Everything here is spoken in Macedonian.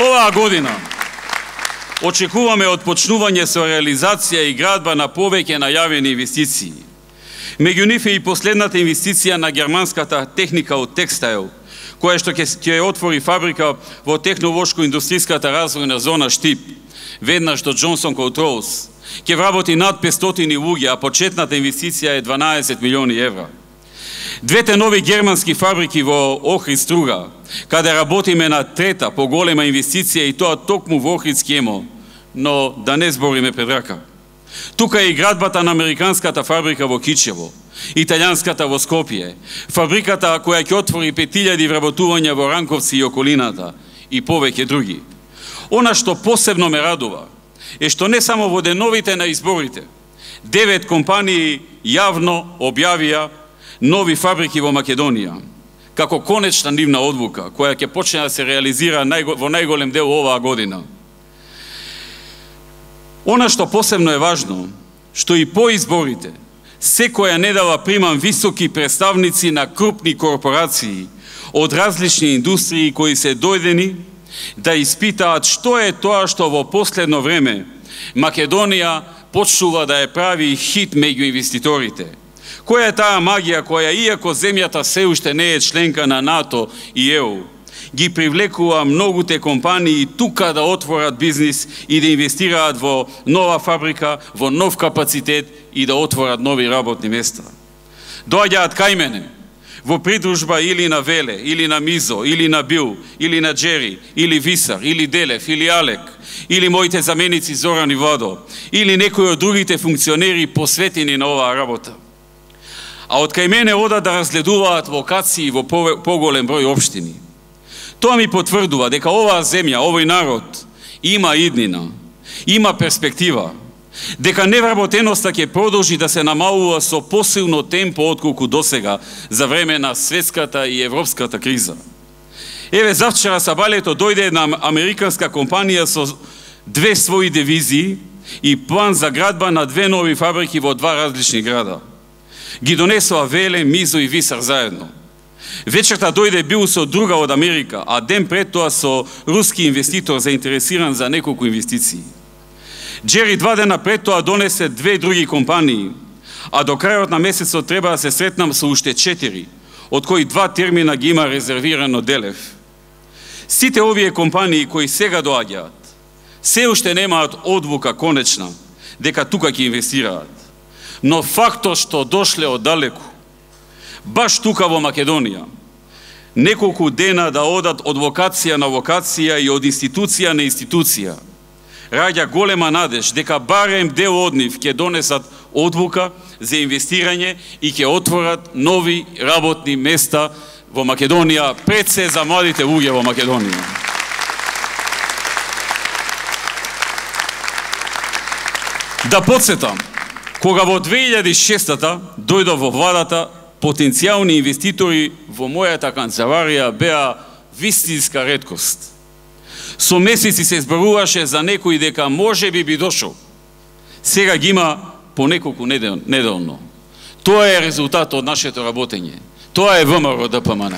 Оваа година очекуваме отпочнување со реализација и градба на повеќе најавени инвестиции. Меѓу нив е и последната инвестиција на германската техника од текстайл, која што ќе отвори фабрика во технолошко-индустријската развојна зона Штип, веднаш до Джонсон Контролс. Ќе вработи над 500 луѓе, а почетната инвестиција е 12 милиони евра. Двете нови германски фабрики во Охрид Струга, каде работиме на трета поголема инвестиција и тоа токму во Охрид Скемо, но да не збориме пред рака. Тука е и градбата на американската фабрика во Кичево, италијанската во Скопје, фабриката која ќе отвори 5000 вработувања во Ранковци и околината и повеќе други. Она што посебно ме радува е што не само во деновите на изборите, 9 компании јавно објавија нови фабрики во Македонија, како конечна нивна одлука, која ќе почне да се реализира во најголем дел оваа година. Она што посебно е важно, што и по изборите, секоја недела примам високи представници на крупни корпорации од различни индустрии кои се дојдени да испитаат што е тоа што во последно време Македонија почнува да ја прави хит меѓу инвеститорите. Која е таа магија која, иако земјата се уште не е членка на НАТО и ЕУ, ги привлекува многуте компании тука да отворат бизнис и да инвестираат во нова фабрика, во нов капацитет и да отворат нови работни места. Доаѓаат кај мене, во придружба или на Веле, или на Мизо, или на Бил, или на Джери, или Висар, или Делев, или Алек, или моите заменици Зоран и Владо, или некои од другите функционери посветени на оваа работа. А од кај мене одат да разгледуваат локации во поголем број општини. Тоа ми потврдува дека оваа земја, овој народ има иднина, има перспектива, дека невработеноста ќе продолжи да се намалува со посилно темпо отколку досега за време на светската и европската криза. Еве, завчера сабалето дојде една американска компанија со 2 своји дивизии и план за градба на 2 нови фабрики во 2 различни града. Ги донесоа Веле, Мизо и Висар заедно. Вечерта дојде Бил со друга од Америка, а ден пред тоа со руски инвеститор заинтересиран за неколку инвестиции. Джери 2 дена пред тоа донесе 2 други компании, а до крајот на месецот треба да се сретнам со уште 4, од кои 2 термина ги има резервирано Делев. Сите овие компании кои сега доаѓаат, се уште немаат одлука конечна дека тука ќе инвестираат. Но фактот што дошле оддалеку, баш тука во Македонија, неколку дена да одат од локација на локација и од институција на институција, раѓа голема надеж дека барем дел од нив ќе донесат одлука за инвестирање и ќе отворат нови работни места во Македонија, пред се за младите луѓе во Македонија. Да подсетам, кога во 2006-та дојдов во владата, потенцијални инвеститори во мојата канцеларија беа вистинска реткост. Со месеци се зборуваше за некој дека може би дошол. Сега ги има по неколку неделно. Тоа е резултат од нашето работење. Тоа е ВМРО ДПМН.